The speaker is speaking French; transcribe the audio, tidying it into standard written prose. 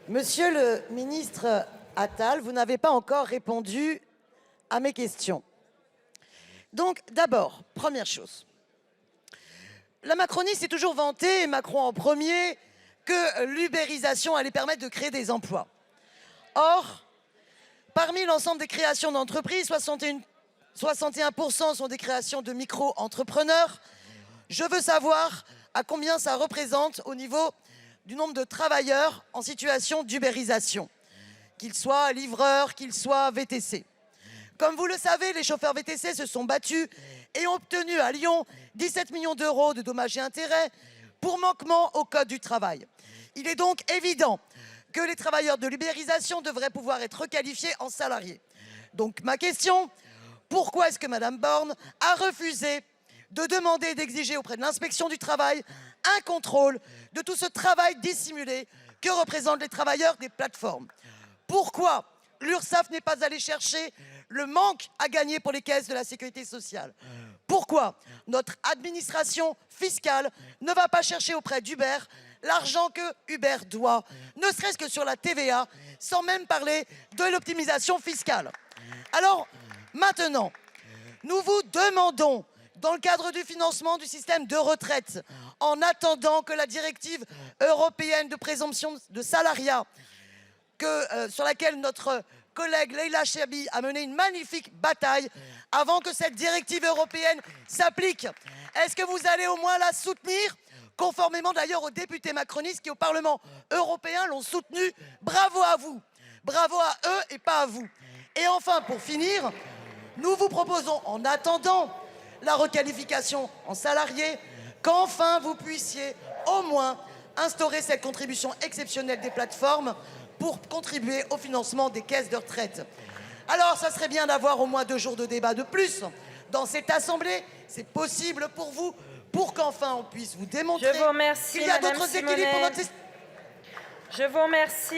Monsieur le ministre Attal, vous n'avez pas encore répondu à mes questions. Donc, d'abord, première chose, la Macronie s'est toujours vantée, et Macron en premier, que l'ubérisation allait permettre de créer des emplois. Or, parmi l'ensemble des créations d'entreprises, 61% sont des créations de micro-entrepreneurs. Je veux savoir à combien ça représente au niveau du nombre de travailleurs en situation d'ubérisation, qu'ils soient livreurs, qu'ils soient VTC. Comme vous le savez, les chauffeurs VTC se sont battus et ont obtenu à Lyon 17 millions d'euros de dommages et intérêts pour manquement au code du travail. Il est donc évident que les travailleurs de l'ubérisation devraient pouvoir être requalifiés en salariés. Donc ma question, pourquoi est-ce que Mme Borne a refusé de demander et d'exiger auprès de l'inspection du travail un contrôle de tout ce travail dissimulé que représentent les travailleurs des plateformes? Pourquoi l'URSSAF n'est pas allé chercher le manque à gagner pour les caisses de la sécurité sociale? Pourquoi notre administration fiscale ne va pas chercher auprès d'Uber l'argent que Uber doit, ne serait-ce que sur la TVA, sans même parler de l'optimisation fiscale? Alors, maintenant, nous vous demandons, dans le cadre du financement du système de retraite, en attendant que la directive européenne de présomption de salariat, sur laquelle notre collègue Leïla Chaibi a mené une magnifique bataille, avant que cette directive européenne s'applique, est-ce que vous allez au moins la soutenir, conformément d'ailleurs aux députés macronistes qui au Parlement européen l'ont soutenue? Bravo à vous, bravo à eux et pas à vous. Et enfin, pour finir, nous vous proposons, en attendant la requalification en salarié, qu'enfin vous puissiez au moins instaurer cette contribution exceptionnelle des plateformes pour contribuer au financement des caisses de retraite. Alors, ça serait bien d'avoir au moins 2 jours de débat de plus dans cette Assemblée. C'est possible pour vous, pour qu'enfin on puisse vous démontrer qu'il y a d'autres équilibres pour notre système. Je vous remercie.